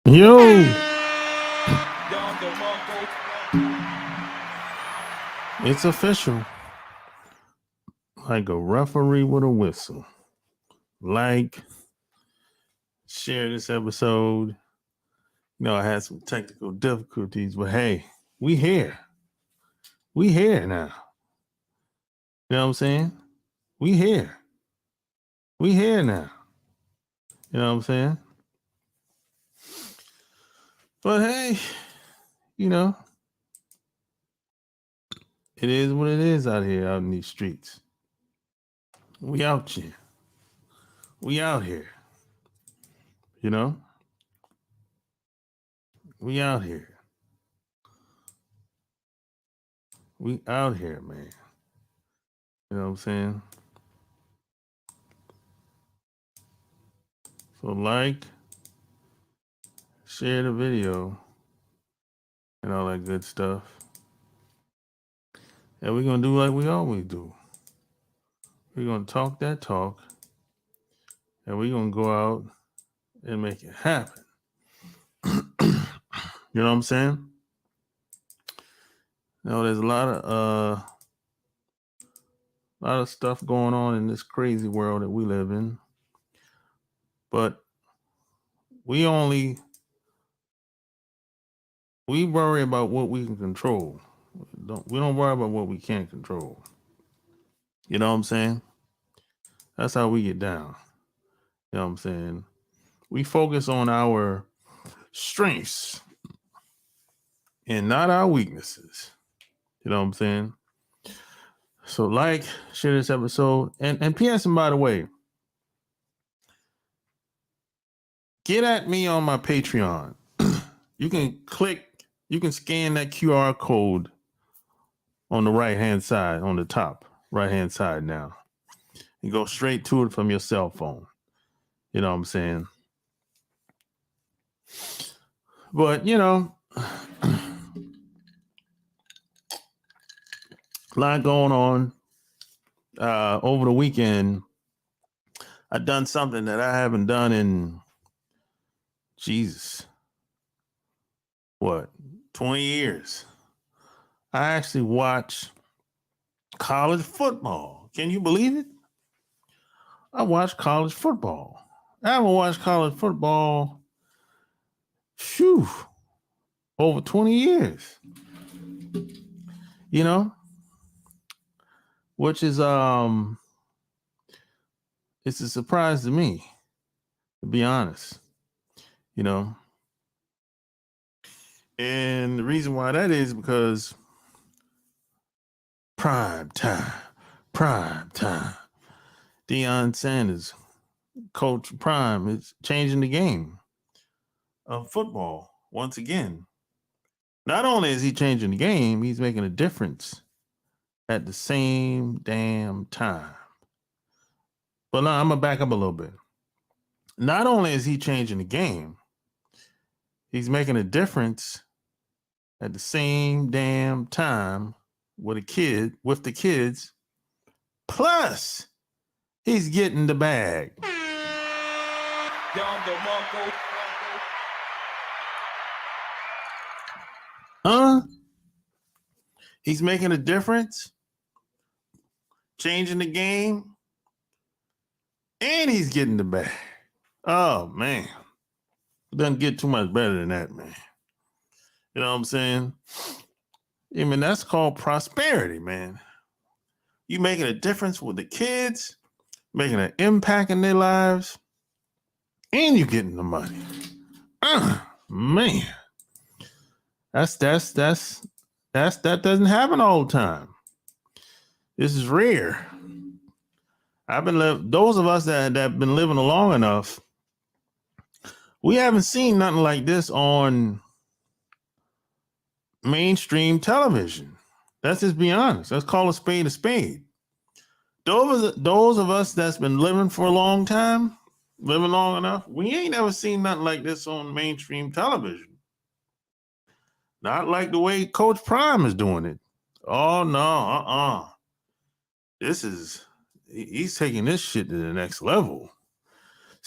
Yo, it's official. Like a referee with a whistle. Like, share this episode. I had some technical difficulties, but hey, we here. We here now. You know what I'm saying? We here. We here now. You know what I'm saying? But hey, you know, it is what it is out here, out in these streets. We out here. We out here. You know? We out here. We out here, man. You know what I'm saying? So like, share the video, and all that good stuff. And we're going to do like we always do. We're going to talk that talk, and we're going to go out and make it happen. You know what I'm saying? There's a lot of stuff going on in this crazy world that we live in. But we worry about what we can control. We don't worry about what we can't control. You know what I'm saying? That's how we get down. You know what I'm saying? We focus on our strengths and not our weaknesses. You know what I'm saying? So like, share this episode. And PS, and by the way, get at me on my Patreon. You can scan that QR code on the right-hand side, on the top right-hand side now. And go straight to it from your cell phone. You know what I'm saying? But, a lot going on. Over the weekend, I done something that I haven't done in, 20 years. I actually watched college football. Can you believe it? I watched college football. I haven't watched college football, over 20 years. Which is it's a surprise to me, to be honest. And the reason why that is because prime time. Deion Sanders, Coach Prime, is changing the game of football once again. Not only is he changing the game, he's making a difference at the same damn time. But now I'm going to back up a little bit. Not only is he changing the game, he's making a difference at the same damn time with the kids. Plus, he's getting the bag. He's making a difference, changing the game, and he's getting the bag. Oh, man. It doesn't get too much better than that, man. You know what I'm saying? I mean, that's called prosperity, man. You making a difference with the kids, making an impact in their lives, and you getting the money. Man. That doesn't happen all the time. This is rare. Those of us that have been living long enough, we haven't seen nothing like this on mainstream television. Let's just be honest. Let's call a spade a spade. Those of us that's been living for a long time, living long enough, we ain't ever seen nothing like this on mainstream television. Not like the way Coach Prime is doing it. Oh, no, he's taking this shit to the next level.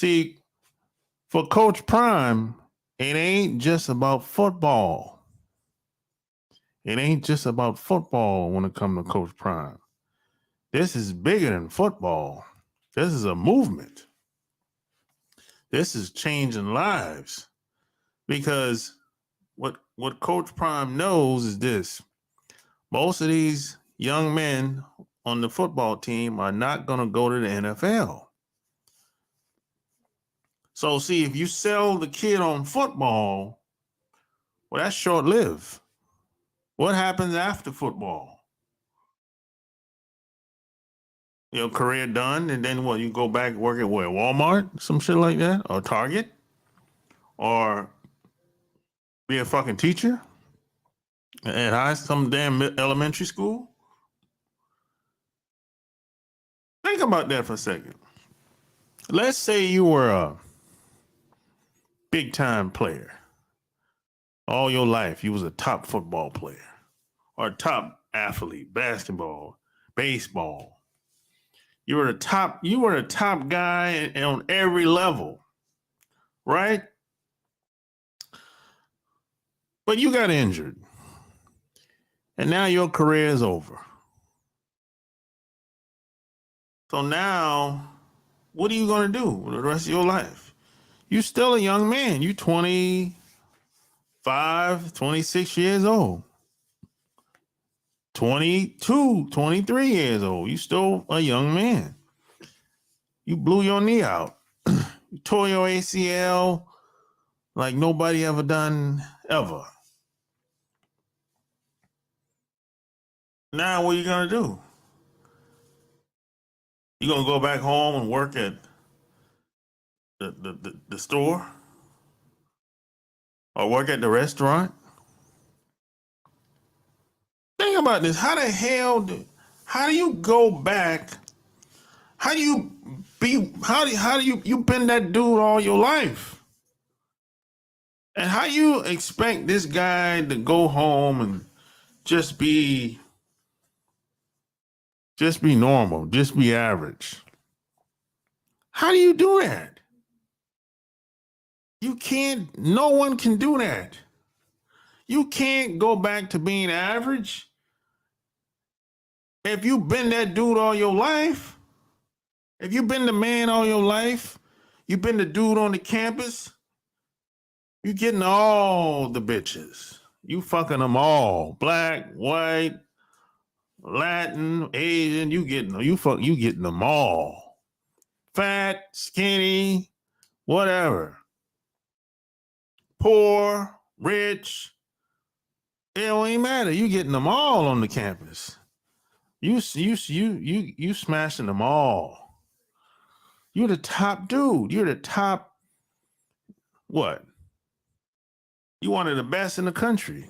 See, for Coach Prime, it ain't just about football. It ain't just about football when it comes to Coach Prime. This is bigger than football. This is a movement. This is changing lives. Because what Coach Prime knows is this. Most of these young men on the football team are not going to go to the NFL. So, see, if you sell the kid on football, well, that's short-lived. What happens after football? Your career done, and then what? You go back work at where? Walmart, some shit like that, or Target, or be a fucking teacher at some damn elementary school. Think about that for a second. Let's say you were a big time player. All your life, you was a top football player or a top athlete, basketball, baseball. You were a top guy on every level, right? But you got injured. And now your career is over. So now, what are you going to do with the rest of your life? You're still a young man. You're 25, 26 years old. 22, 23 years old. You still a young man. You blew your knee out. You tore your ACL like nobody ever done ever. Now what are you going to do? You going to go back home and work at the store? Or work at the restaurant? Think about this. How do you go back? How do you you've been that dude all your life? And how you expect this guy to go home and just be normal, just be average? How do you do that? You can't, no one can do that. You can't go back to being average. If you've been that dude all your life, if you've been the man all your life, you've been the dude on the campus, you getting all the bitches. You fucking them all. Black, white, Latin, Asian, you getting them all. Fat, skinny, whatever. Poor, rich. It don't even matter. You getting them all on the campus. You smashing them all. You're the top dude. You're the top, what? You one of the best in the country.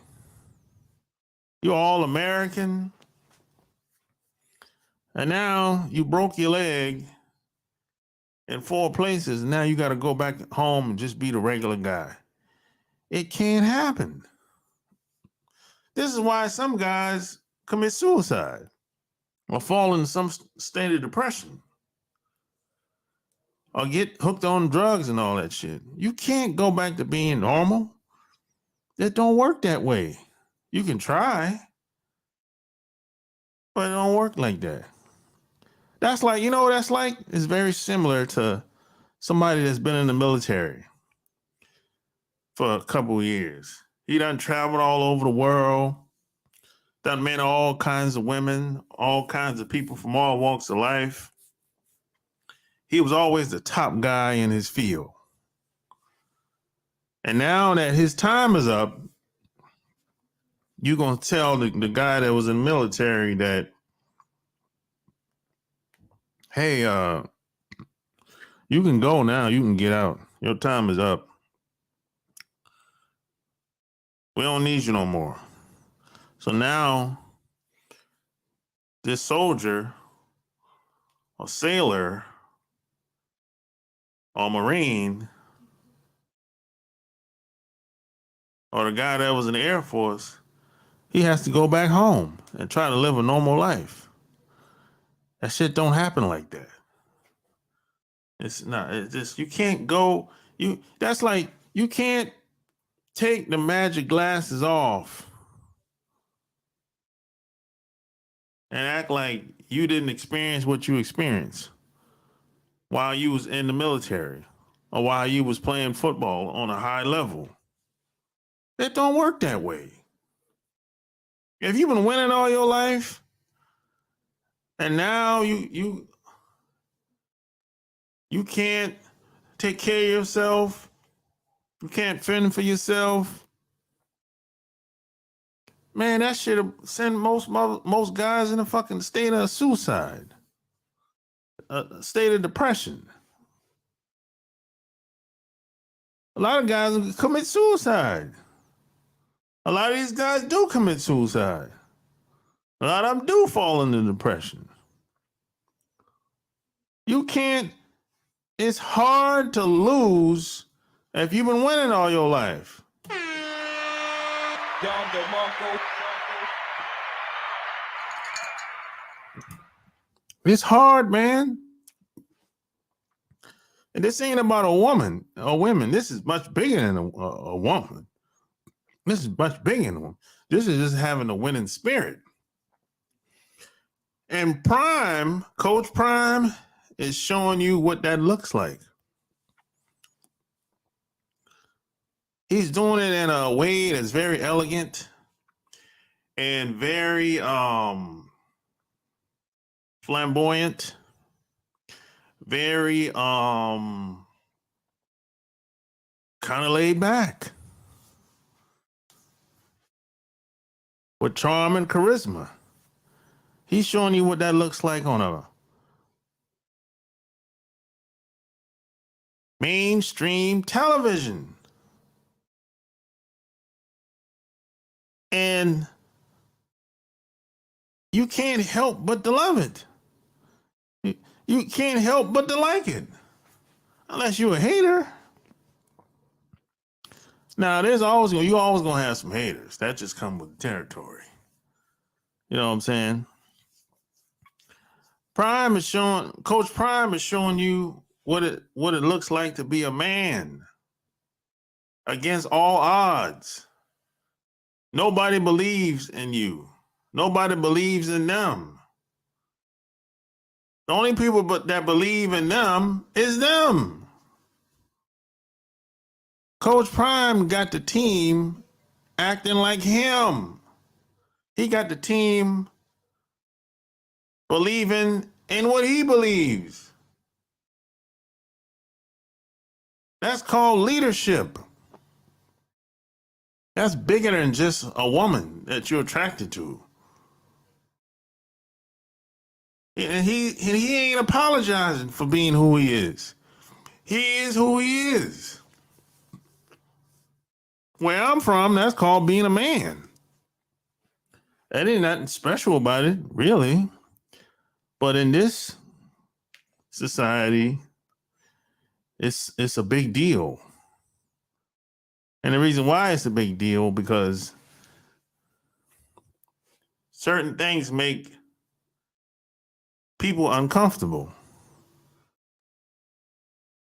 You're all American. And now you broke your leg in 4 places. Now you got to go back home and just be the regular guy. It can't happen. This is why some guys commit suicide or fall into some state of depression or get hooked on drugs and all that shit. You can't go back to being normal. It don't work that way. You can try, but it don't work like that. That's like, you know what that's like? It's very similar to somebody that's been in the military for a couple of years. He done traveled all over the world, done met all kinds of women, all kinds of people from all walks of life. He was always the top guy in his field. And now that his time is up, you're going to tell the guy that was in the military that, hey, you can go now. You can get out. Your time is up. We don't need you no more. So now this soldier or sailor or Marine or the guy that was in the Air Force, he has to go back home and try to live a normal life. That shit don't happen like that. It's not. It's just you can't go. That's like you can't take the magic glasses off and act like you didn't experience what you experienced while you was in the military or while you was playing football on a high level. It don't work that way. If you've been winning all your life and now you can't take care of yourself, you can't fend for yourself, man, that should have sent most guys in a fucking state of suicide, a state of depression. A lot of guys commit suicide. A lot of these guys do commit suicide. A lot of them do fall into depression. You can't, it's hard to lose if you've been winning all your life. It's hard, man. And this ain't about a woman or women. This is much bigger than a woman. This is much bigger than a woman. This is just having a winning spirit. And Prime, Coach Prime, is showing you what that looks like. He's doing it in a way that's very elegant and very flamboyant, very kind of laid back, with charm and charisma. He's showing you what that looks like on a mainstream television. And you can't help but to love it. You can't help but to like it. Unless you're a hater. Now, you always gonna have some haters. That just comes with the territory. You know what I'm saying? Coach Prime is showing you what it looks like to be a man against all odds. Nobody believes in you. Nobody believes in them. The only people that believe in them is them. Coach Prime got the team acting like him. He got the team believing in what he believes. That's called leadership. That's bigger than just a woman that you're attracted to. And he ain't apologizing for being who he is. He is who he is. Where I'm from, that's called being a man. That ain't nothing special about it, really. But in this society, it's a big deal. And the reason why it's a big deal, because certain things make people uncomfortable.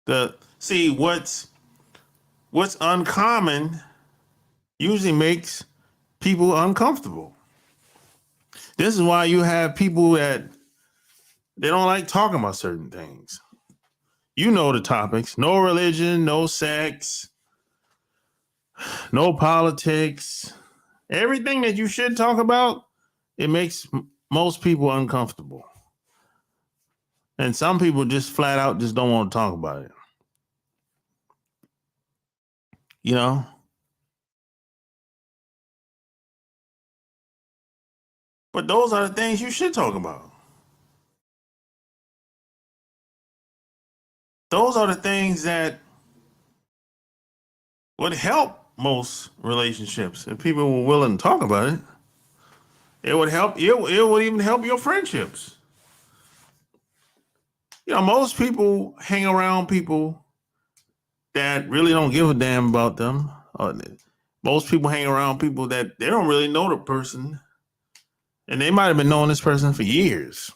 What's uncommon usually makes people uncomfortable. This is why you have people that they don't like talking about certain things. You know the topics: no religion, no sex, no politics. Everything that you should talk about, it makes most people uncomfortable. And some people just flat out just don't want to talk about it. You know? But those are the things you should talk about. Those are the things that would help most relationships if people were willing to talk about it. It would help. It would even help your friendships. You know, most people hang around people that really don't give a damn about them. Most people hang around people that they don't really know the person, and they might have been knowing this person for years.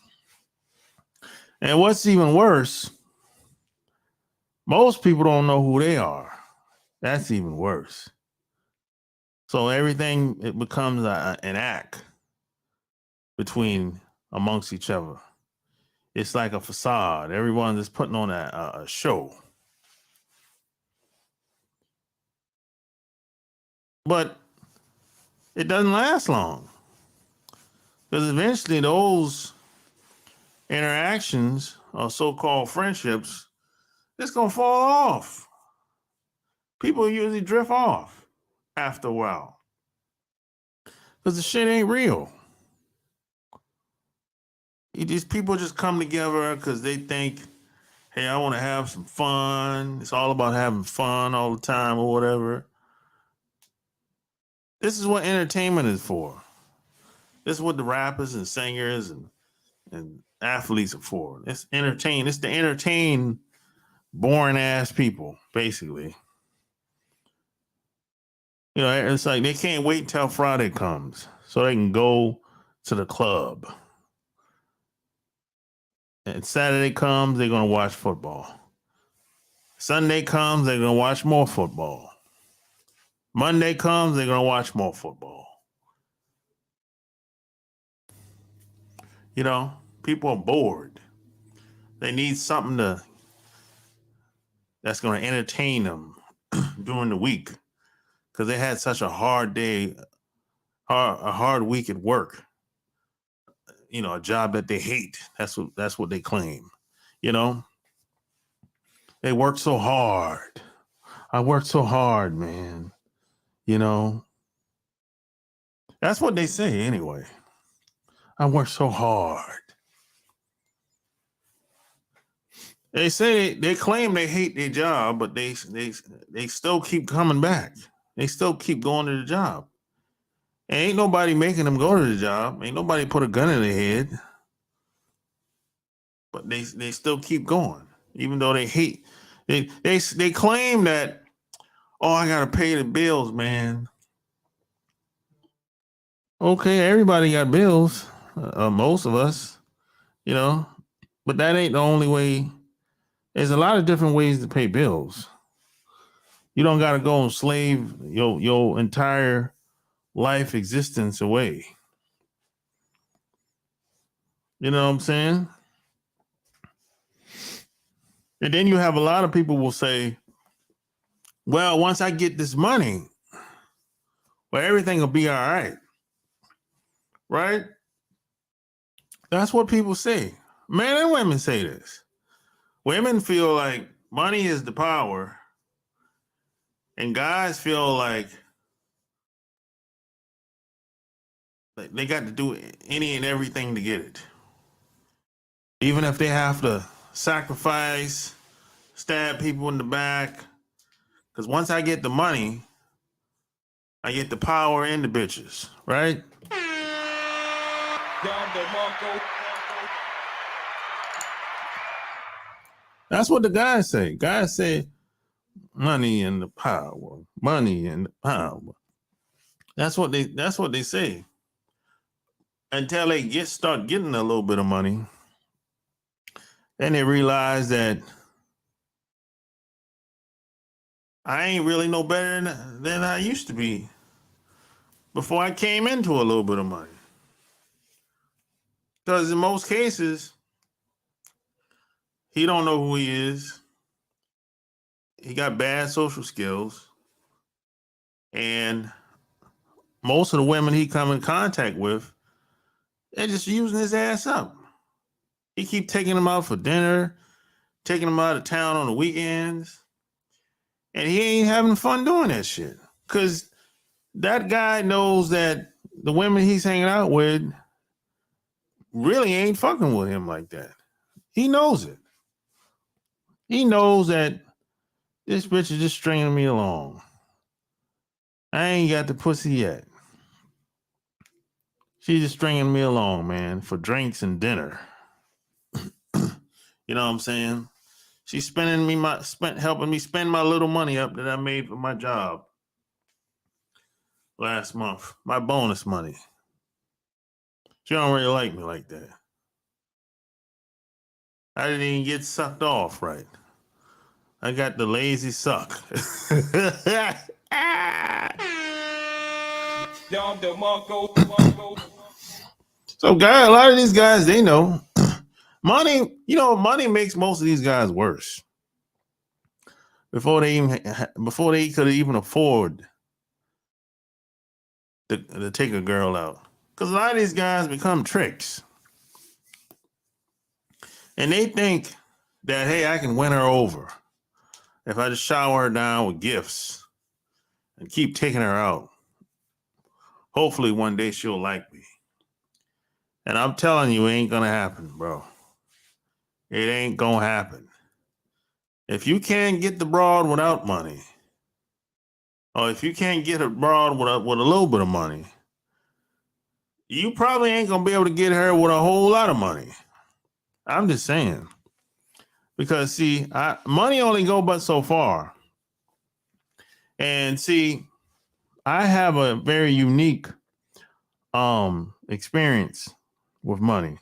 And what's even worse, Most people don't know who they are. That's even worse. So everything, it becomes an act amongst each other. It's like a facade. Everyone is putting on a show. But it doesn't last long. Because eventually those interactions or so-called friendships, it's going to fall off. People usually drift off after a while. Because the shit ain't real. People just come together because they think, hey, I want to have some fun. It's all about having fun all the time or whatever. This is what entertainment is for. This is what the rappers and singers and athletes are for. It's to entertain boring ass people, basically. You know, it's like they can't wait until Friday comes so they can go to the club. And Saturday comes, they're going to watch football. Sunday comes, they're going to watch more football. Monday comes, they're going to watch more football. You know, people are bored. They need something that's going to entertain them during the week because they had such a hard day, a hard week at work. You know, a job that they hate. That's what they claim. You know, they work so hard. I worked so hard, man. You know, that's what they say anyway. I work so hard. They say they claim they hate their job, but they still keep coming back. They still keep going to the job. And ain't nobody making them go to the job. Ain't nobody put a gun in their head. But they still keep going, even though they hate. They claim that, oh, I gotta pay the bills, man. Okay, everybody got bills. Most of us, you know, but that ain't the only way. There's a lot of different ways to pay bills. You don't got to go and slave your entire life existence away. You know what I'm saying? And then you have a lot of people will say, well, once I get this money, well, everything will be all right. Right? That's what people say. Men and women say this. Women feel like money is the power, and guys feel like they got to do any and everything to get it. Even if they have to sacrifice, stab people in the back. Because once I get the money, I get the power and the bitches, right? That's what the guys say. Guys say money and the power. Money and the power. That's what they say. Until they start getting a little bit of money. Then they realize that I ain't really no better than I used to be before I came into a little bit of money. Because in most cases, he don't know who he is. He got bad social skills. And most of the women he come in contact with, they're just using his ass up. He keep taking them out for dinner, taking them out of town on the weekends. And he ain't having fun doing that shit. Because that guy knows that the women he's hanging out with really ain't fucking with him like that. He knows it. He knows that this bitch is just stringing me along. I ain't got the pussy yet. She's just stringing me along, man, for drinks and dinner. You know what I'm saying? She's helping me spend my little money up that I made for my job last month. My bonus money. She don't really like me like that. I didn't even get sucked off right. I got the lazy suck. So, guy, a lot of these guys, they know money. Money makes most of these guys worse before they could even afford to take a girl out. Because a lot of these guys become tricks, and they think that, hey, I can win her over if I just shower her down with gifts and keep taking her out. Hopefully, one day she'll like me. And I'm telling you, it ain't gonna happen, bro. It ain't gonna happen. If you can't get the broad without money, or if you can't get a broad with a little bit of money, you probably ain't gonna be able to get her with a whole lot of money. I'm just saying. Because see, money only go but so far. And see, I have a very unique experience with money.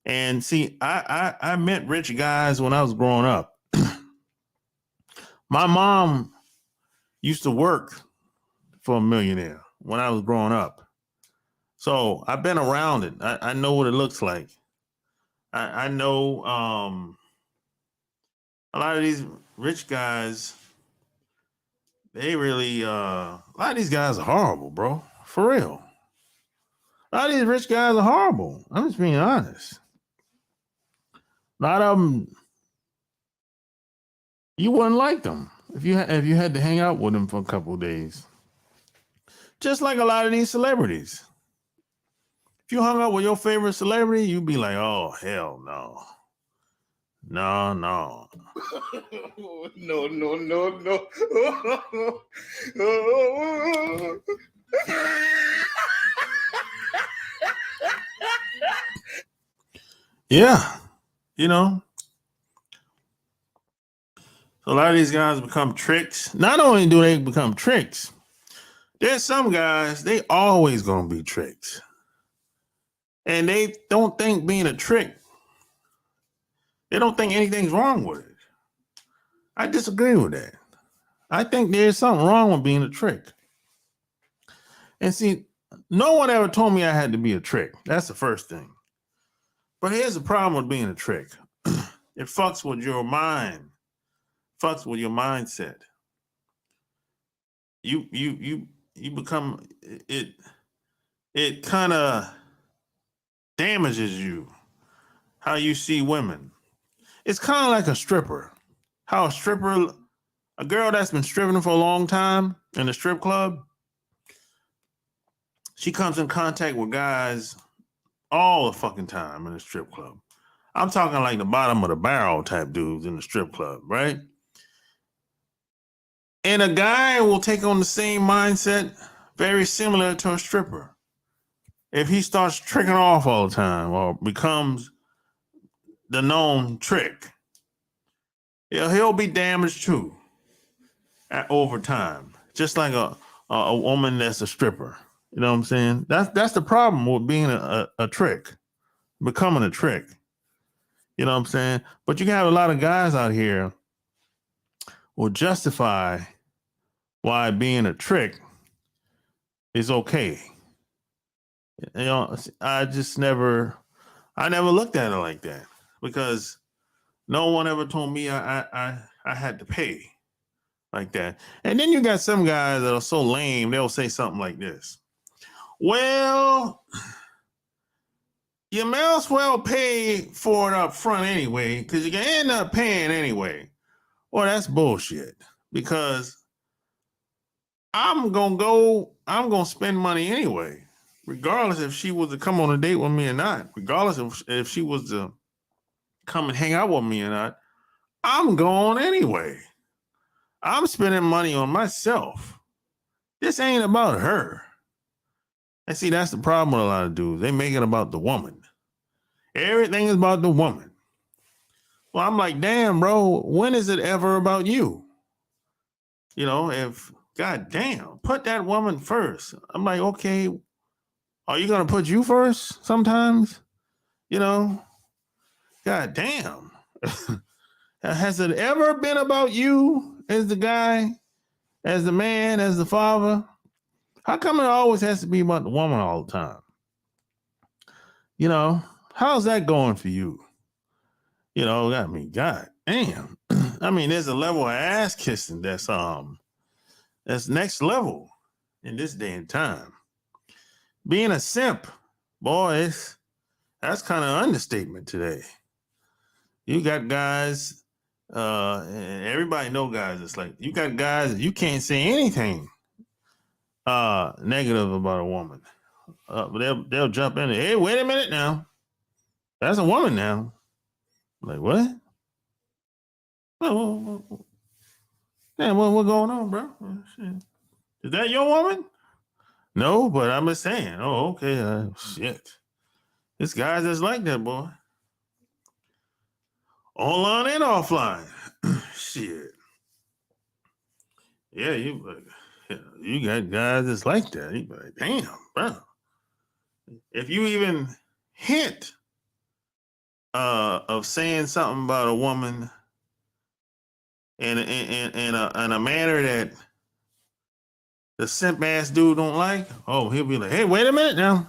And see, I met rich guys when I was growing up. My mom used to work for a millionaire when I was growing up. So I've been around it. I know what it looks like. I know a lot of these rich guys, they really a lot of these guys are horrible, bro. For real. A lot of these rich guys are horrible. I'm just being honest. A lot of them, you wouldn't like them if you had to hang out with them for a couple of days. Just like a lot of these celebrities. If you hung out with your favorite celebrity, you'd be like, oh, hell no. No. No. Yeah. So a lot of these guys become tricks. Not only do they become tricks, there's some guys, they always gonna be tricks. And they don't think being a trick, they don't think anything's wrong with it. I disagree with that. I think there's something wrong with being a trick. And see, no one ever told me I had to be a trick. That's the first thing. But here's the problem with being a trick. It fucks with your mind. Fucks with your mindset. You become it kind of damages you how you see women. It's kind of like a stripper. How a girl that's been stripping for a long time in a strip club, she comes in contact with guys all the fucking time in a strip club. I'm talking like the bottom of the barrel type dudes in the strip club, right? And a guy will take on the same mindset, very similar to a stripper. If he starts tricking off all the time or becomes the known trick, he'll be damaged too over time, just like a woman that's a stripper. You know what I'm saying? That's the problem with being a trick, becoming a trick. You know what I'm saying? But you can have a lot of guys out here will justify why being a trick is okay. I never looked at it like that because no one ever told me I had to pay like that. And then you got some guys that are so lame, they'll say something like this. Well, you may as well pay for it up front anyway, because you can end up paying anyway. Well, that's bullshit. Because I'm gonna spend money anyway, regardless if she was to come on a date with me or not, regardless if she was to come and hang out with me or not, I'm going anyway. I'm spending money on myself. This ain't about her. And see, that's the problem with a lot of dudes. They make it about the woman. Everything is about the woman. Well, I'm like, damn, bro, when is it ever about you? If, God damn, put that woman first. I'm like, okay, are you going to put you first sometimes? God damn. Has it ever been about you as the guy, as the man, as the father? How come it always has to be about the woman all the time? You know, how's that going for you? You know, I mean, God damn. I mean, there's a level of ass kissing that's next level in this day and time. Being a simp, boy, that's kind of understatement today. You got guys, and everybody know guys. It's like you got guys you can't say anything negative about a woman. But they'll jump in. Hey, wait a minute now. That's a woman now. Like what? Man, what going on, bro? Shit. Is that your woman? No, but I'm just saying. Oh, okay. Shit. This guy's just like that, boy. Online and offline. Shit. Yeah, you got guys that's like that. You be like, damn, bro. If you even hint of saying something about a woman in a manner that the simp ass dude don't like, oh, he'll be like, hey, wait a minute now.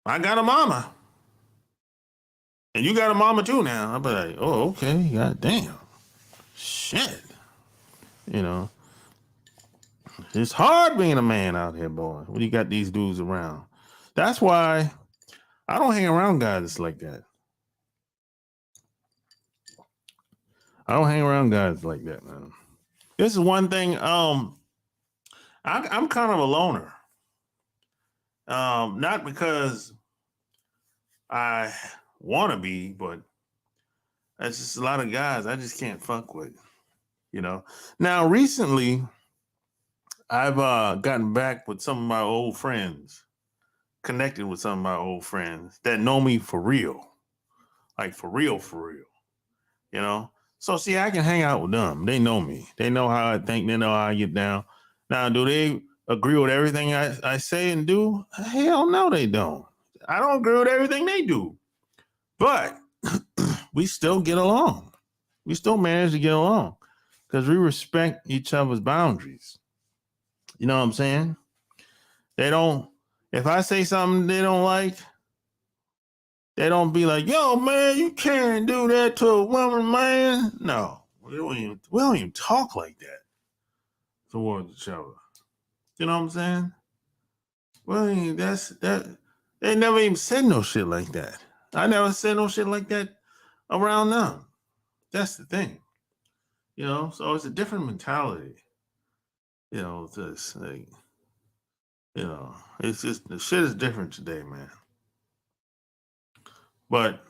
I got a mama. And you got a mama too now. I'll be like, oh, okay, god damn. Shit. You know. It's hard being a man out here, boy, when you got these dudes around. That's why I don't hang around guys like that. I don't hang around guys like that, man. This is one thing. I'm kind of a loner. Not because I want to be, but that's just a lot of guys I just can't fuck with. You know. Now, recently, I've gotten back with some of my old friends, connected with some of my old friends that know me for real, like for real, you know? So, see, I can hang out with them. They know me. They know how I think. They know how I get down. Now, do they agree with everything I say and do? Hell no, they don't. I don't agree with everything they do. But we still get along. We still manage to get along because we respect each other's boundaries. You know what I'm saying? They don't, if I say something they don't like, they don't be like, yo, man, you can't do that to a woman, man. No, we don't even talk like that towards each other. You know what I'm saying? Well, they never even said no shit like that. I never said no shit like that around them. That's the thing. You know, so it's a different mentality. You know, it's like, you know, it's just the shit is different today, man. But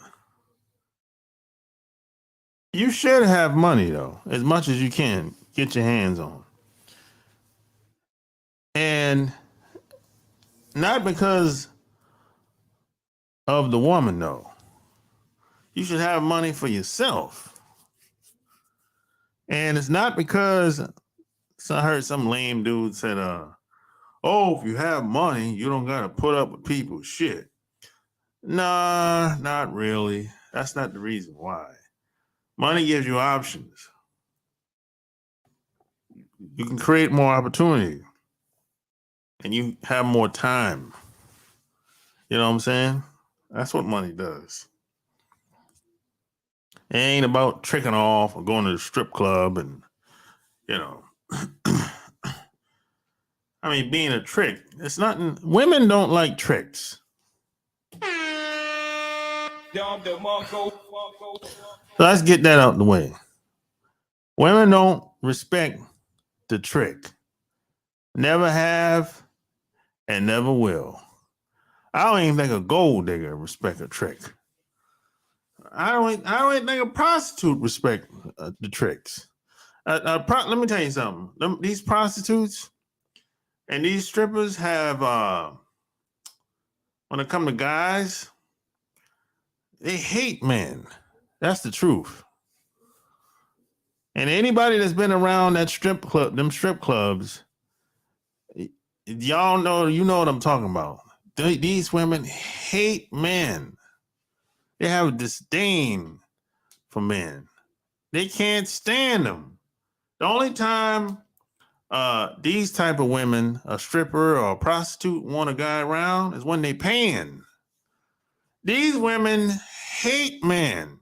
you should have money though, as much as you can get your hands on. And not because of the woman though. You should have money for yourself. And it's not because so I heard some lame dude said, oh, if you have money, you don't gotta put up with people's shit. Nah, not really. That's not the reason why. Money gives you options. You can create more opportunity and you have more time. You know what I'm saying? That's what money does. It ain't about tricking off or going to the strip club and, you know. I mean, being a trick, it's not, women don't like tricks. So let's get that out the way. Women don't respect the trick. Never have and never will. I don't even think a gold digger respect a trick. I don't even think a prostitute respect the tricks. Let me tell you something. These prostitutes and these strippers have, when it comes to guys, they hate men. That's the truth. And anybody that's been around that strip clubs, y'all know, you know what I'm talking about. These women hate men. They have a disdain for men. They can't stand them. The only time these type of women, a stripper or a prostitute, want a guy around is when they paying. These women hate men.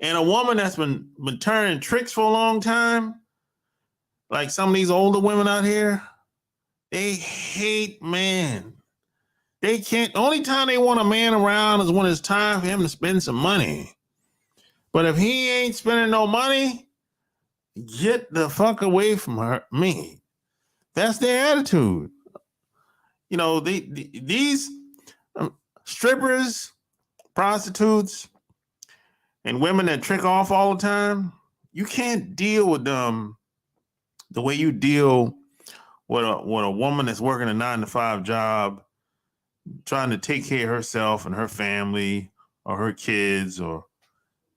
And a woman that's been turning tricks for a long time, like some of these older women out here, they hate men. They can't. The only time they want a man around is when it's time for him to spend some money. But if he ain't spending no money, get the fuck away from me. That's their attitude. You know, these strippers, prostitutes, and women that trick off all the time, you can't deal with them the way you deal with a woman that's working a 9-to-5 job, trying to take care of herself and her family or her kids, or,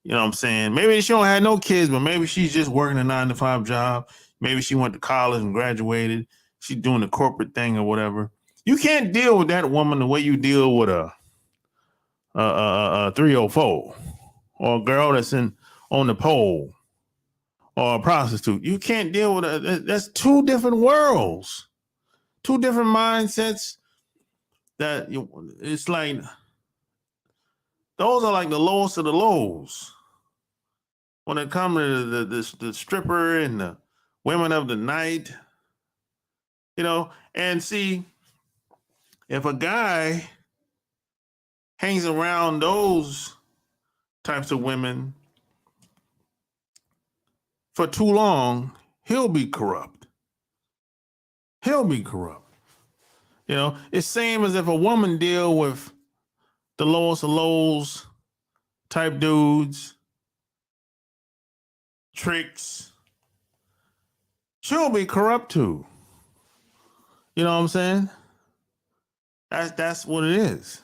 you know what I'm saying? Maybe she don't have no kids, but maybe she's just working a 9-to-5 job. Maybe she went to college and graduated. She's doing the corporate thing or whatever. You can't deal with that woman the way you deal with a 304 or a girl that's on the pole or a prostitute. You can't deal with that. That's two different worlds, two different mindsets. That it's like those are like the lowest of the lows when it comes to the stripper and the women of the night, you know. And see, if a guy hangs around those types of women for too long, he'll be corrupt. He'll be corrupt. You know, it's same as if a woman deal with the lowest of lows type dudes, tricks, she'll be corrupt too. You know what I'm saying? That's what it is.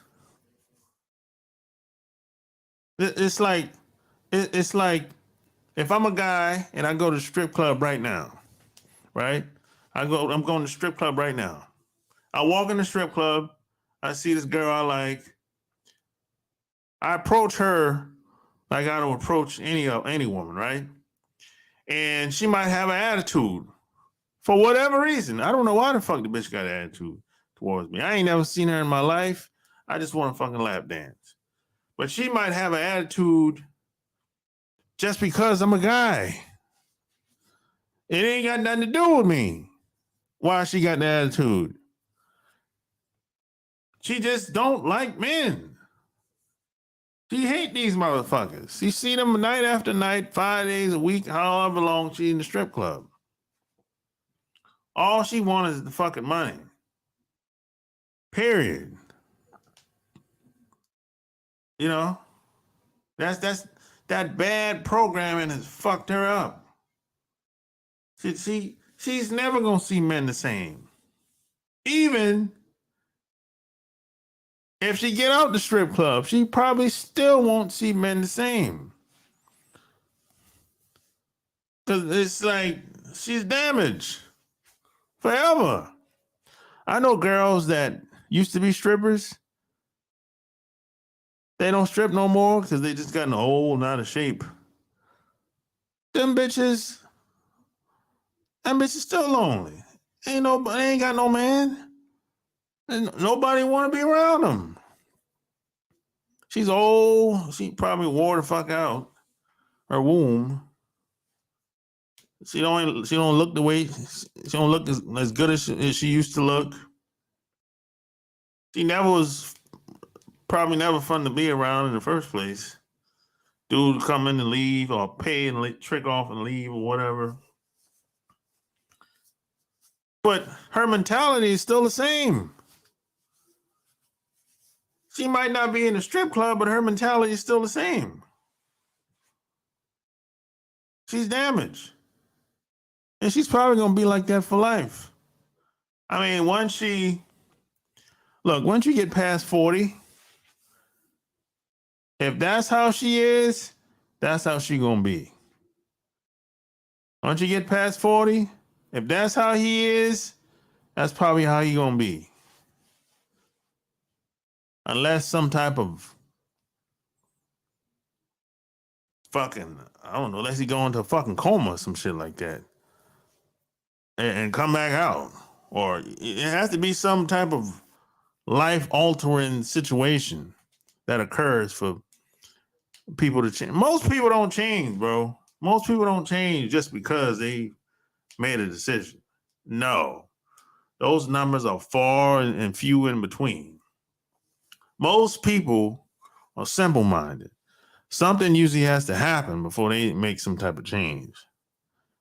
It's like if I'm a guy and I go to the strip club right now, right? I'm going to the strip club right now. I walk in the strip club. I see this girl I like. I approach her like I don't approach any woman, right? And she might have an attitude for whatever reason. I don't know why the fuck the bitch got an attitude towards me. I ain't never seen her in my life. I just want to fucking lap dance. But she might have an attitude just because I'm a guy. It ain't got nothing to do with me. Why she got the attitude? She just don't like men. She hate these motherfuckers. She see them night after night, 5 days a week, however long she's in the strip club. All she wants is the fucking money. Period. You know, that bad programming has fucked her up. She's never gonna see men the same. Even if she get out the strip club, she probably still won't see men the same. Because it's like she's damaged forever. I know girls that used to be strippers. They don't strip no more because they just gotten old and out of shape. Them bitches still lonely. They ain't got no man. And nobody want to be around them. She's old. She probably wore the fuck out her womb. She don't look the way she don't look as good as she used to look. She probably never fun to be around in the first place. Dude come in and leave or pay and trick off and leave or whatever. But her mentality is still the same. She might not be in the strip club, but her mentality is still the same. She's damaged. And she's probably going to be like that for life. I mean, once you get past 40, if that's how she is, that's how she going to be. Once you get past 40, if that's how he is, that's probably how he going to be. Unless some type of fucking, I don't know, unless he go into a fucking coma or some shit like that, and come back out. Or it has to be some type of life altering situation that occurs for people to change. Most people don't change, bro. Most people don't change just because they made a decision. No, those numbers are far and few in between. Most people are simple minded. Something usually has to happen before they make some type of change.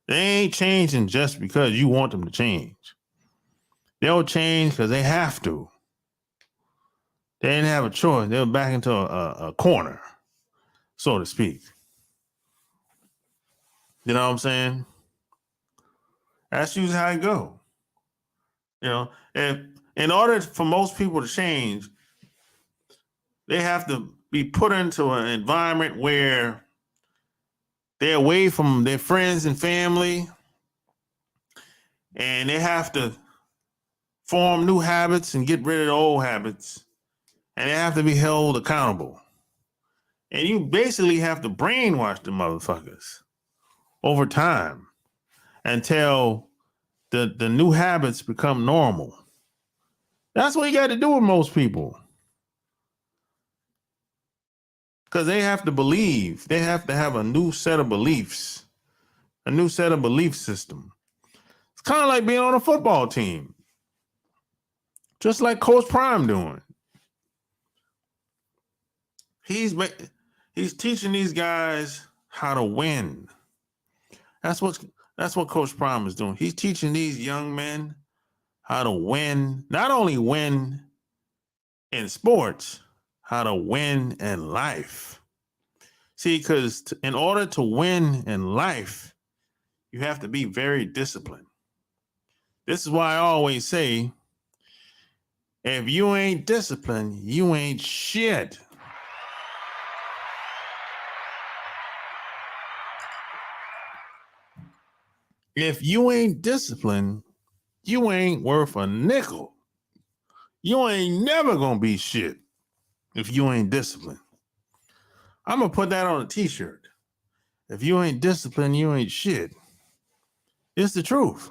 They ain't changing just because you want them to change. They'll change because they have to. They didn't have a choice. They were back into a corner, so to speak. You know what I'm saying? That's usually how it go. You know, if in order for most people to change, they have to be put into an environment where they're away from their friends and family, and they have to form new habits and get rid of the old habits, and they have to be held accountable. And you basically have to brainwash the motherfuckers over time until the new habits become normal. That's what you got to do with most people. Because they have to believe, they have to have a new set of beliefs, a new set of belief system. It's kind of like being on a football team, just like Coach Prime doing. He's teaching these guys how to win. That's what Coach Prime is doing. He's teaching these young men how to win, not only win in sports, how to win in life. See, because in order to win in life, you have to be very disciplined. This is why I always say, if you ain't disciplined, you ain't shit. If you ain't disciplined, you ain't worth a nickel. You ain't never gonna be shit if you ain't disciplined. I'm gonna put that on a t-shirt. If you ain't disciplined, you ain't shit. It's the truth.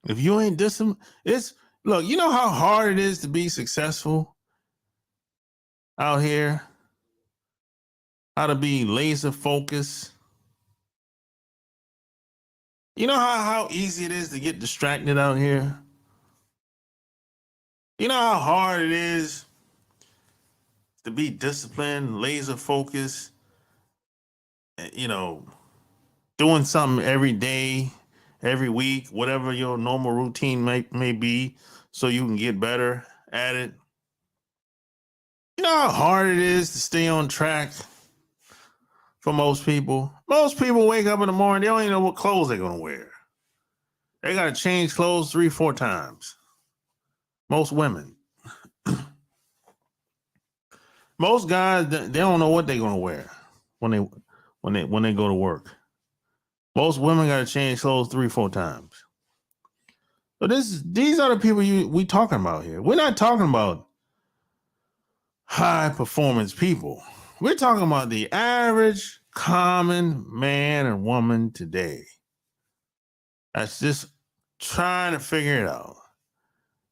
If you ain't disciplined, look, you know how hard it is to be successful out here? How to be laser focused. You know how easy it is to get distracted out here? You know how hard it is to be disciplined, laser focused, you know, doing something every day, every week, whatever your normal routine may be, so you can get better at it. You know how hard it is to stay on track for most people? Most people wake up in the morning, they don't even know what clothes they're going to wear. They got to change clothes 3-4 times. Most women. Most guys, they don't know what they're going to wear when they go to work. Most women got to change clothes 3-4 times. But these are the people we talking about here. We're not talking about high performance people. We're talking about the average common man and woman today. That's just trying to figure it out.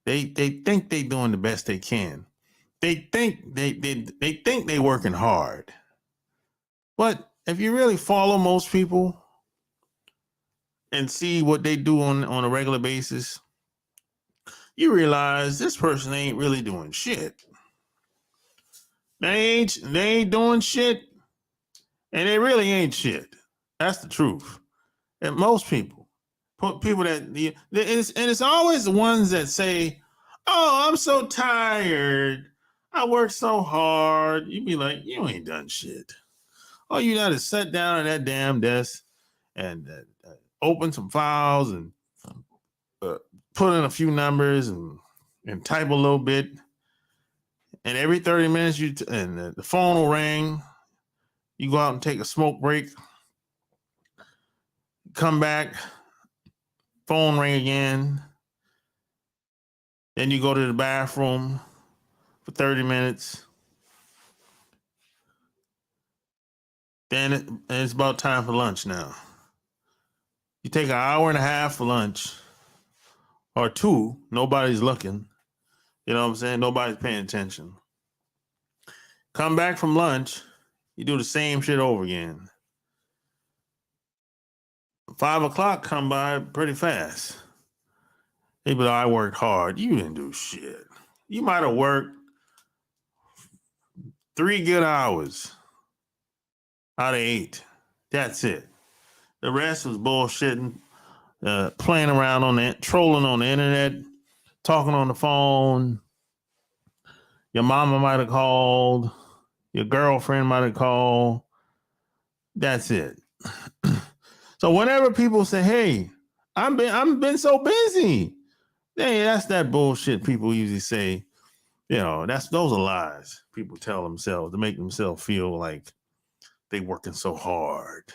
They think they're doing the best they can. They think they think they're working hard. But if you really follow most people and see what they do on a regular basis, you realize this person ain't really doing shit. They ain't doing shit, and they really ain't shit. That's the truth. And most people that it's always the ones that say, "Oh, I'm so tired. I work so hard." You be like, "You ain't done shit. All you got to sit down at that damn desk and open some files and put in a few numbers and type a little bit. And every 30 minutes, the phone will ring. You go out and take a smoke break. Come back, phone ring again. Then you go to the bathroom for 30 minutes. Then it's about time for lunch now. You take an hour and a half for lunch or two, nobody's looking. You know what I'm saying? Nobody's paying attention. Come back from lunch, you do the same shit over again. 5 o'clock come by pretty fast. People, I worked hard. You didn't do shit. You might have worked 3 good hours out of 8. That's it. The rest was bullshitting, playing around on the, trolling on the internet, talking on the phone. Your mama might have called. Your girlfriend might have called. That's it. So whenever people say, "Hey, I'm been so busy," hey, that's that bullshit people usually say. You know, those are lies people tell themselves to make themselves feel like they working so hard.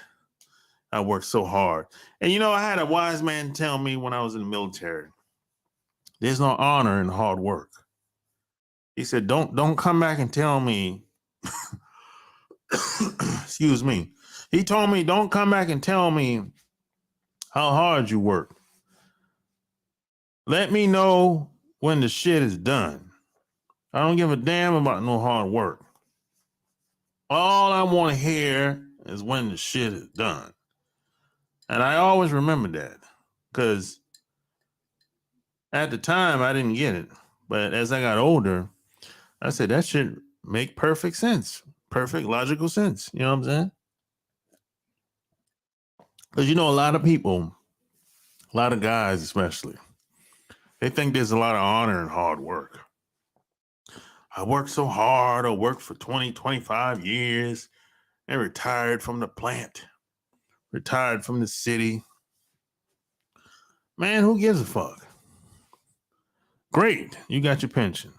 I work so hard. And you know, I had a wise man tell me when I was in the military, there's no honor in hard work. He said, don't come back and tell me, excuse me. He told me, don't come back and tell me how hard you work. Let me know when the shit is done. I don't give a damn about no hard work. All I want to hear is when the shit is done. And I always remember that because at the time I didn't get it. But as I got older, I said that should make perfect sense. Perfect logical sense. You know what I'm saying? Because you know, a lot of people, a lot of guys especially, they think there's a lot of honor in hard work. I worked so hard. I worked for 20, 25 years and retired from the plant, retired from the city. Man, who gives a fuck? Great, you got your pension.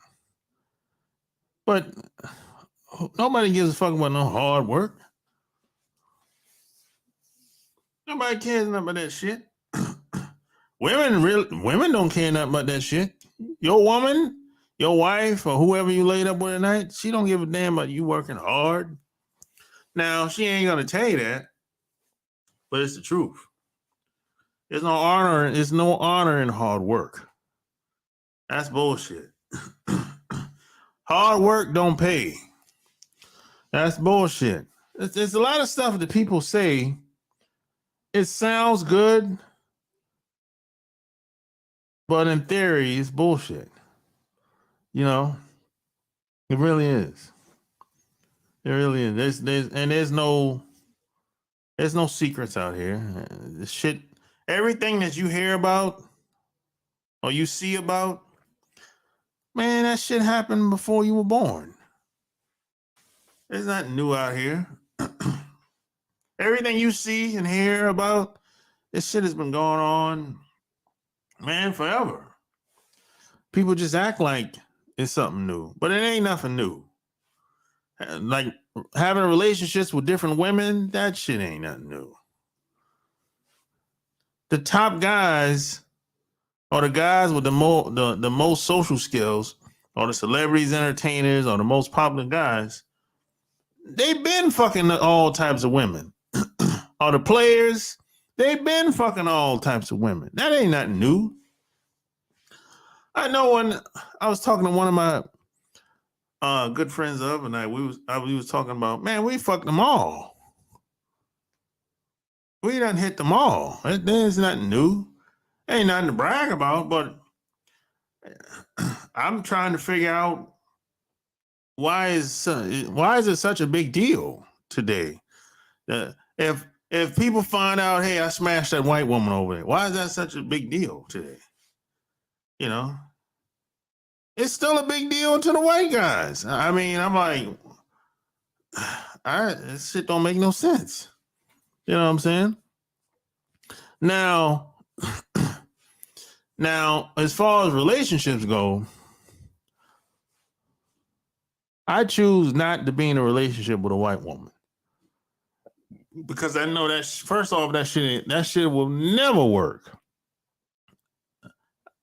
But nobody gives a fuck about no hard work. Nobody cares nothing about that shit. Women don't care nothing about that shit. Your woman, your wife, or whoever you laid up with tonight, she don't give a damn about you working hard. Now, she ain't gonna tell you that, but it's the truth. There's no honor in hard work. That's bullshit. Hard work don't pay. That's bullshit. It's a lot of stuff that people say. It sounds good, but in theory, it's bullshit. You know, it really is. It really is. There's no secrets out here. The shit, everything that you hear about or you see about, man, that shit happened before you were born. There's nothing new out here. Everything you see and hear about, this shit has been going on, man, forever. People just act like it's something new, but it ain't nothing new. Like having relationships with different women, that shit ain't nothing new. The top guys or the guys with the most social skills or the celebrities, entertainers, or the most popular guys, they've been fucking all types of women. Or the players, they've been fucking all types of women. That ain't nothing new. I know when I was talking to one of my good friends the other night, we was talking about, man, we fucked them all. We done hit them all. There's nothing new. Ain't nothing to brag about, but I'm trying to figure out why is it such a big deal today? If people find out, hey, I smashed that white woman over there, why is that such a big deal today? You know, it's still a big deal to the white guys. I mean, I'm like, this shit don't make no sense. You know what I'm saying? Now, as far as relationships go, I choose not to be in a relationship with a white woman because I know that first off, that shit will never work.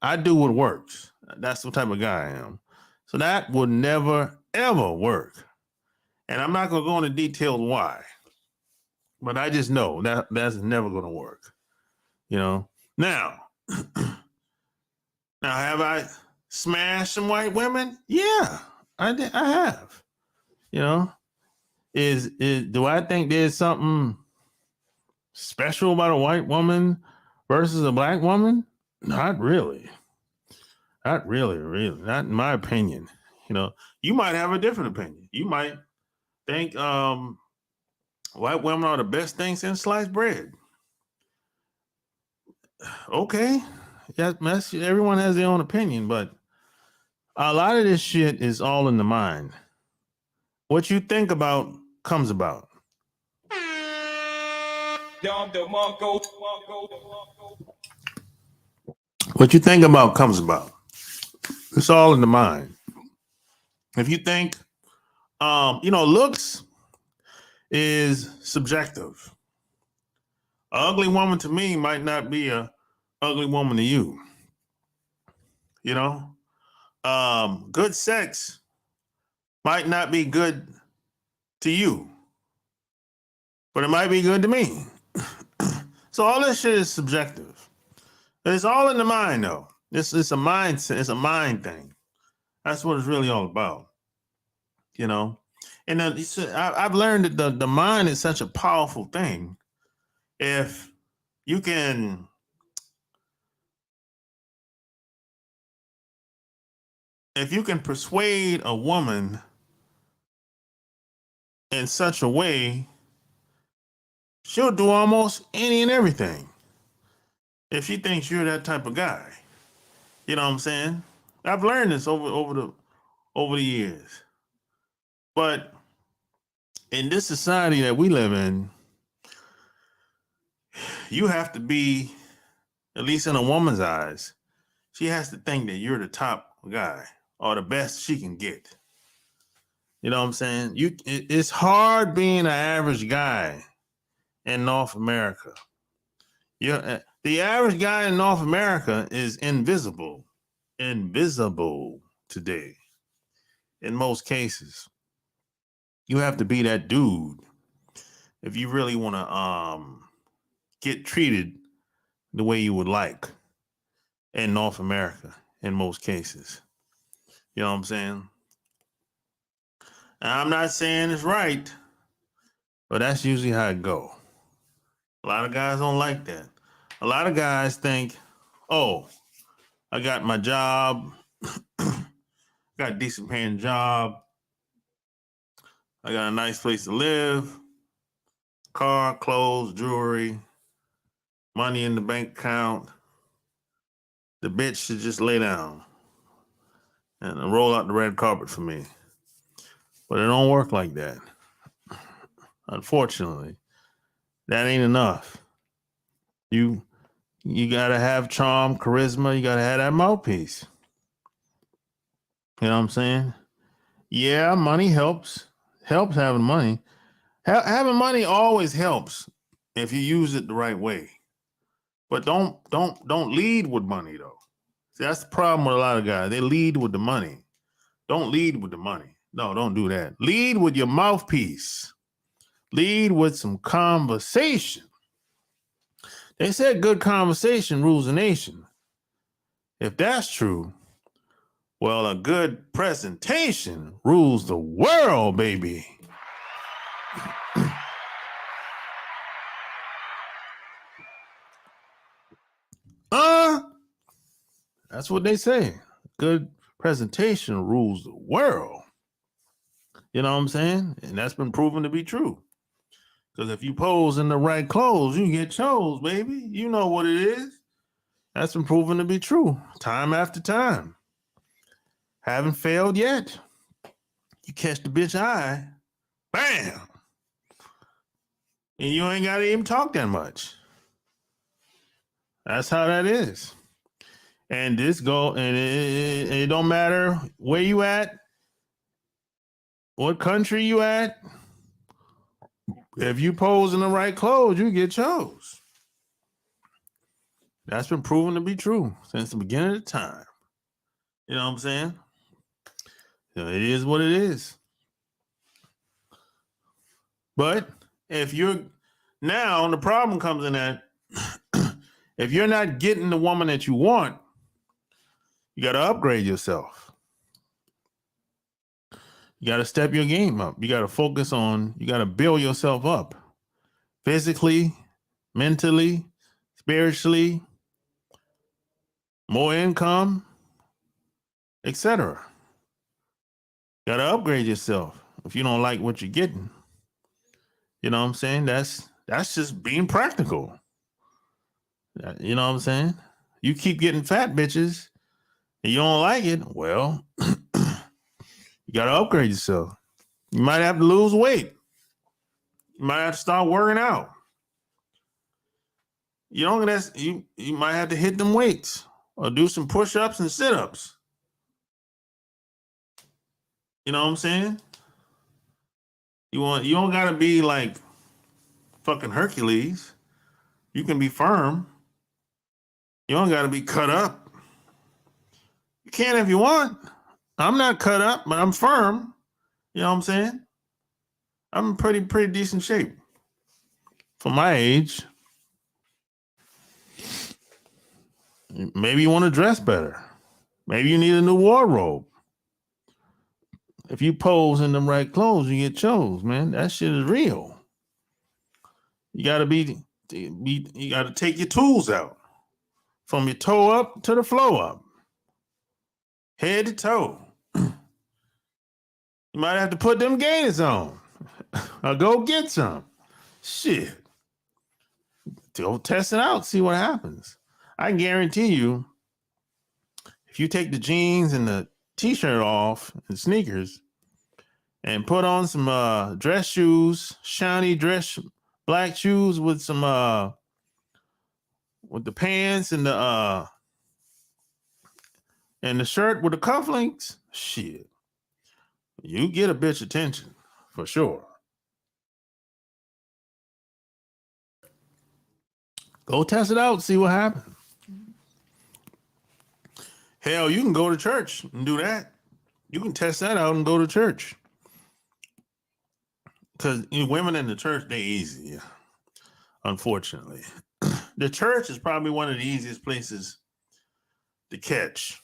I do what works. That's the type of guy I am. So that would never ever work. And I'm not gonna go into details why. But I just know that's never going to work. You know. Now, now have I smashed some white women? Yeah, I have. You know, is do I think there's something special about a white woman versus a black woman? Not really. Not really, really. Not in my opinion. You know, you might have a different opinion. You might think white women are the best thing since sliced bread. Okay. Yeah, everyone has their own opinion, but a lot of this shit is all in the mind. What you think about comes about. What you think about comes about. It's all in the mind. If you think, looks is subjective. An ugly woman to me might not be a ugly woman to you. You know, good sex might not be good to you, but it might be good to me. So all this shit is subjective. It's all in the mind, though. It's a mindset. It's a mind thing. That's what it's really all about. You know, and I've learned that the mind is such a powerful thing. If you can persuade a woman in such a way, she'll do almost any and everything if she thinks you're that type of guy. You know what I'm saying? I've learned this over the years. But in this society that we live in, you have to be, at least in a woman's eyes, she has to think that you're the top guy or the best she can get. You know what I'm saying? It's hard being an average guy in North America. The average guy in North America is invisible today. In most cases, you have to be that dude if you really want to get treated the way you would like in North America. In most cases, you know what I'm saying? I'm not saying it's right, but that's usually how it go. A lot of guys don't like that. A lot of guys think, oh, I got my job, got a decent paying job, I got a nice place to live, car, clothes, jewelry, money in the bank account. The bitch should just lay down and roll out the red carpet for me. But it don't work like that. Unfortunately, that ain't enough. You gotta have charm, charisma. You gotta have that mouthpiece. You know what I'm saying? Yeah, money helps. Helps having money. Having money always helps if you use it the right way. But don't lead with money though. See, that's the problem with a lot of guys. They lead with the money. Don't lead with the money. No, don't do that. Lead with your mouthpiece. Lead with some conversation. They said good conversation rules a nation. If that's true, well, a good presentation rules the world, baby. That's what they say. Good presentation rules the world. You know what I'm saying? And that's been proven to be true. Because if you pose in the right clothes, you get chose, baby. You know what it is. That's been proven to be true time after time. Haven't failed yet. You catch the bitch eye, bam. And you ain't got to even talk that much. That's how that is. And it don't matter where you at, what country you at. If you pose in the right clothes, you get chose. That's been proven to be true since the beginning of time. You know what I'm saying? It is what it is. But if you're Now, the problem comes in that if you're not getting the woman that you want, you got to upgrade yourself. You got to step your game up. You got to focus on, you got to build yourself up physically, mentally, spiritually, more income, etc. Got to upgrade yourself if you don't like what you're getting. You know what I'm saying? That's just being practical. You know what I'm saying? You keep getting fat bitches and you don't like it, well, you got to upgrade yourself. You might have to lose weight. You might have to start working out. You don't. You might have to hit them weights or do some push-ups and sit-ups. You know what I'm saying? You don't gotta be like fucking Hercules. You can be firm. You don't gotta be cut up. You can if you want. I'm not cut up, but I'm firm. You know what I'm saying? I'm in pretty decent shape for my age. Maybe you want to dress better. Maybe you need a new wardrobe. If you pose in them right clothes, you get chose, man. That shit is real. You gotta you gotta take your tools out. From your toe up to the flow up. Head to toe. You might have to put them gaiters on. Or go get some. Shit. Go test it out, see what happens. I guarantee you, if you take the jeans and the t-shirt off and sneakers and put on some dress shoes, shiny dress black shoes with some with the pants and the shirt with the cufflinks, shit, you get a bitch attention for sure. Go test it out, see what happens. Hell, you can go to church and do that. You can test that out and go to church. Because women in the church, they easy, unfortunately. The church is probably one of the easiest places to catch.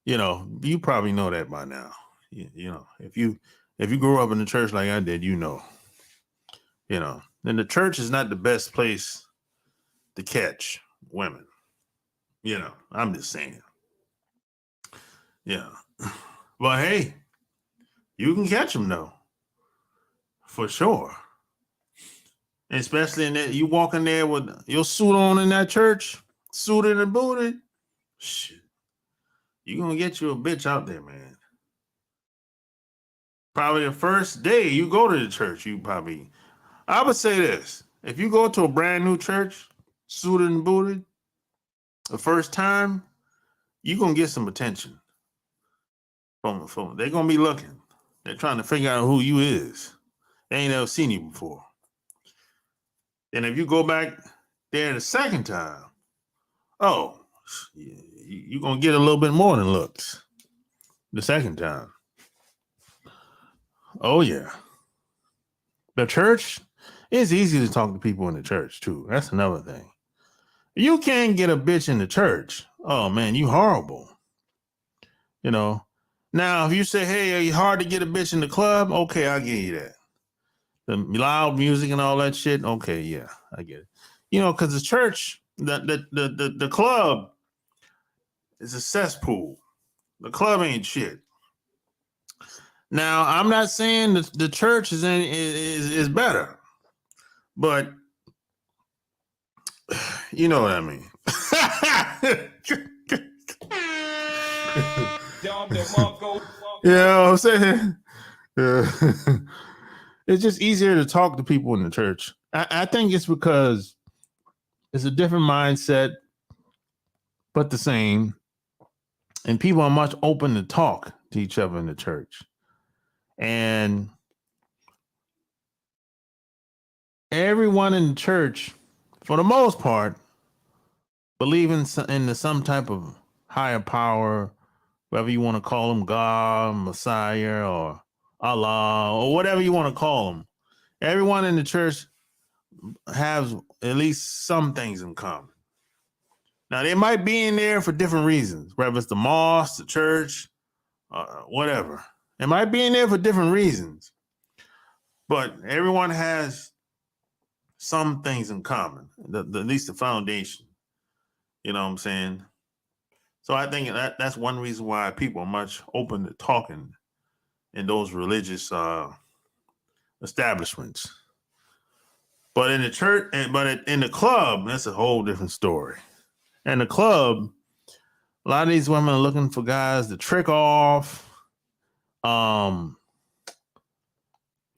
You know, you probably know that by now. You know, if you grew up in the church like I did, you know. You know, and the church is not the best place to catch women. You know, I'm just saying. Yeah. But hey, you can catch them though. For sure. Especially in that you walk in there with your suit on in that church, suited and booted. Shit. You're gonna get you a bitch out there, man. Probably the first day you go to the church, I would say this. If you go to a brand new church, suited and booted, the first time, you're gonna get some attention. From they're gonna be looking. They're trying to figure out who you is. They ain't never seen you before. And if you go back there the second time, oh, you're gonna get a little bit more than looks the second time. Oh yeah. The church, it's easy to talk to people in the church too. That's another thing. You can't get a bitch in the church. Oh man, you horrible. You know. Now, if you say, hey, it's hard to get a bitch in the club, okay, I'll give you that. The loud music and all that shit, okay, yeah, I get it. You know, because the church, the club is a cesspool. The club ain't shit. Now, I'm not saying that the church is better, but you know what I mean. You know what I'm saying? It's just easier to talk to people in the church. I think it's because it's a different mindset, but the same. And people are much open to talk to each other in the church. And everyone in the church, for the most part, believe in some type of higher power, whether you want to call them God, Messiah, or Allah, or whatever you want to call them. Everyone in the church has at least some things in common. Now, they might be in there for different reasons, whether it's the mosque, the church, whatever. They might be in there for different reasons, but everyone has some things in common, at least the foundation. You know what I'm saying? So I think that's one reason why people are much open to talking in those religious establishments. But in the church, in the club, that's a whole different story. In the club, a lot of these women are looking for guys to trick off. They're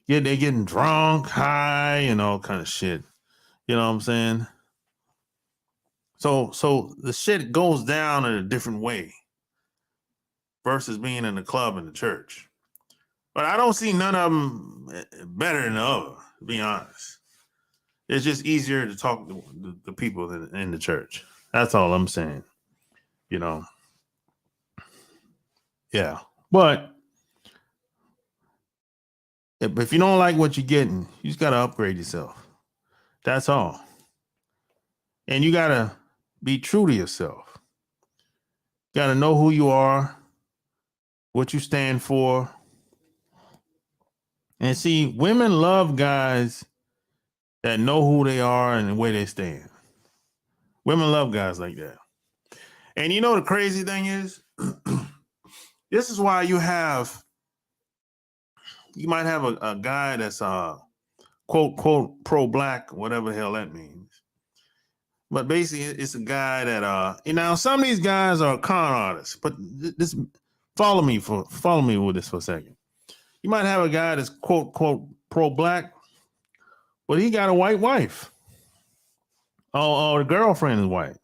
getting drunk, high, and all kind of shit. You know what I'm saying? So the shit goes down in a different way versus being in the club and the church. But I don't see none of them better than the other, to be honest. It's just easier to talk to the people in the church. That's all I'm saying. You know. Yeah. But if you don't like what you're getting, you just got to upgrade yourself. That's all. And you got to be true to yourself. You got to know who you are, what you stand for. And see, women love guys that know who they are and where they stand. Women love guys like that. And you know the crazy thing is, this is why you might have a guy that's quote pro-black, whatever the hell that means. But basically, it's a guy that some of these guys are con artists. But this follow me with this for a second. You might have a guy that's quote pro-black, but he got a white wife. Oh, the girlfriend is white,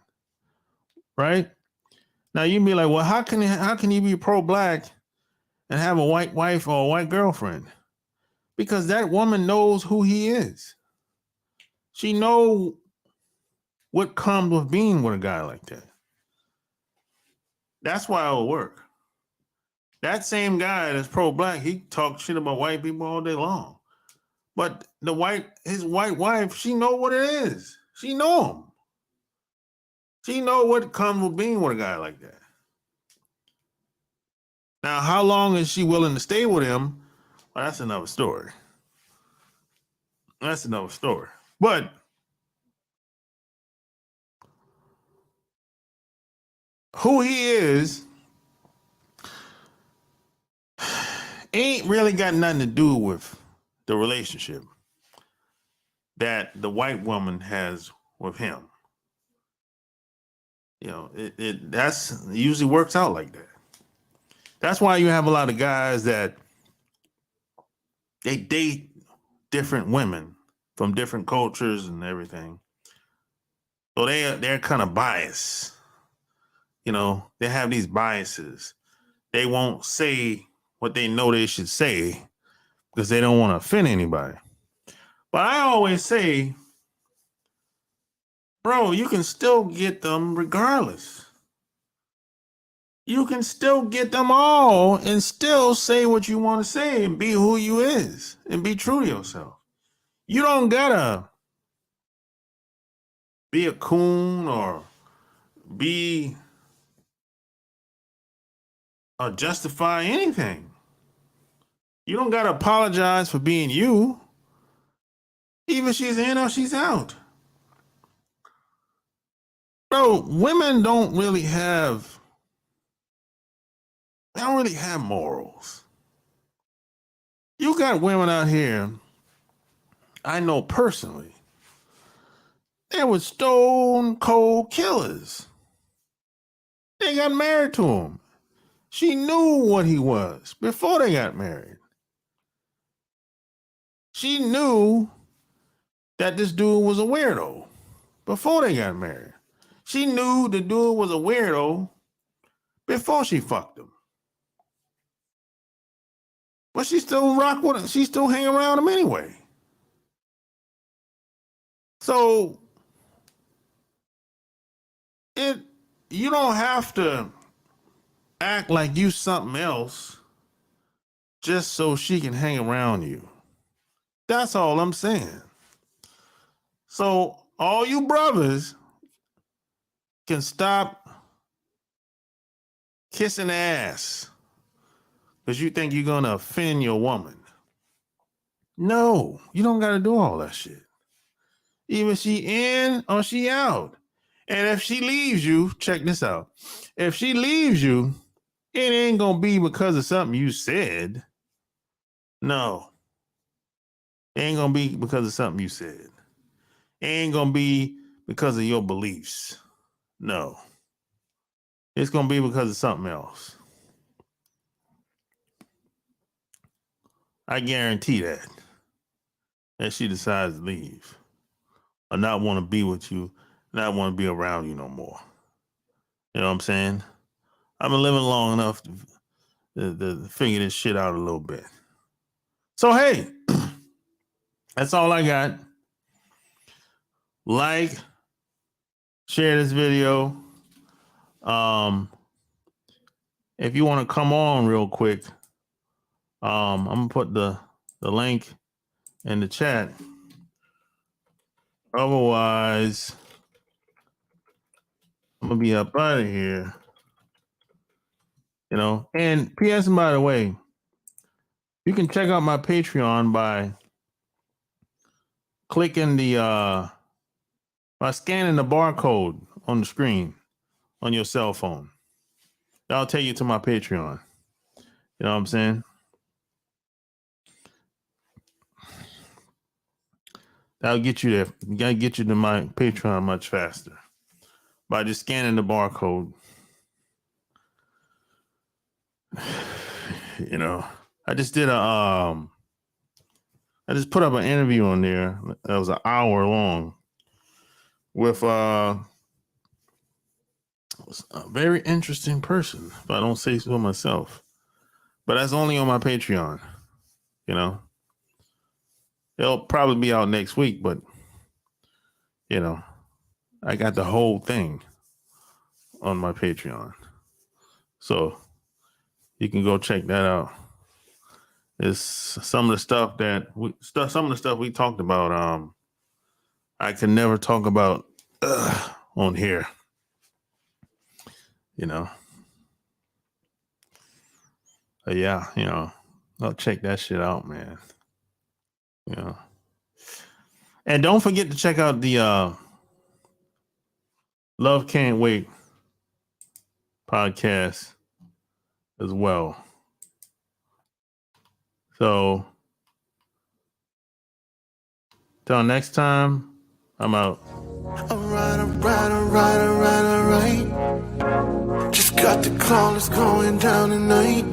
right? Now you'd be like, well, how can you be pro-black and have a white wife or a white girlfriend? Because that woman knows who he is. She knows what comes with being with a guy like that. That's why it'll work. That same guy that's pro-black, he talks shit about white people all day long. But his white wife, she know what it is. She know him. She know what comes with being with a guy like that. Now, how long is she willing to stay with him? Well, that's another story. But who he is ain't really got nothing to do with the relationship that the white woman has with him. You know, it usually works out like that. That's why you have a lot of guys that they date different women from different cultures and everything. So they're kind of biased. You know, they have these biases. They won't say what they know they should say because they don't want to offend anybody. But I always say, bro, you can still get them regardless. You can still get them all and still say what you want to say and be who you is and be true to yourself. You don't gotta be a coon or be or justify anything. You don't gotta apologize for being you. Either she's in or she's out. Bro, women don't really have morals. You got women out here, I know personally, they were stone cold killers. They got married to him. She knew what he was before they got married. She knew that this dude was a weirdo before they got married. She knew the dude was a weirdo before she fucked him. But she still rock with him. She still hang around him anyway. So you don't have to act like you something else just so she can hang around you. That's all I'm saying. So all you brothers can stop kissing ass because you think you're going to offend your woman. No, you don't got to do all that shit. Either she in or she out. And if she leaves you, check this out. If she leaves you, it ain't going to be because of something you said. No. It ain't going to be because of something you said. It ain't going to be because of your beliefs. No. It's going to be because of something else. I guarantee that she decides to leave or not want to be with you, not want to be around you no more. You know what I'm saying? I've been living long enough to figure this shit out a little bit. So, hey, that's all I got. Like, share this video. If you want to come on real quick, I'm going to put the link in the chat. Otherwise, I'm going to be up out of here. You know, and P.S. by the way, you can check out my Patreon by clicking by scanning the barcode on the screen on your cell phone. That'll take you to my Patreon. You know what I'm saying? That'll get you there. You gotta get you to my Patreon much faster by just scanning the barcode. You know, I just did I just put up an interview on there that was an hour long with a very interesting person, if I don't say so myself. But that's only on my Patreon. You know, it'll probably be out next week, but you know, I got the whole thing on my Patreon, so you can go check that out. It's some of the stuff we talked about. I can never talk about on here. You know. But yeah, you know, I'll check that shit out, man. You know. And don't forget to check out the Love Can't Wait podcast as well. So till next time, I'm out. All right. Just got the call, it's going down tonight.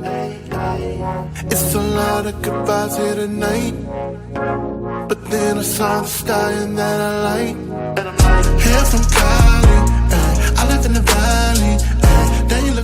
It's a lot of goodbyes here tonight. But then I saw the stallion that I like.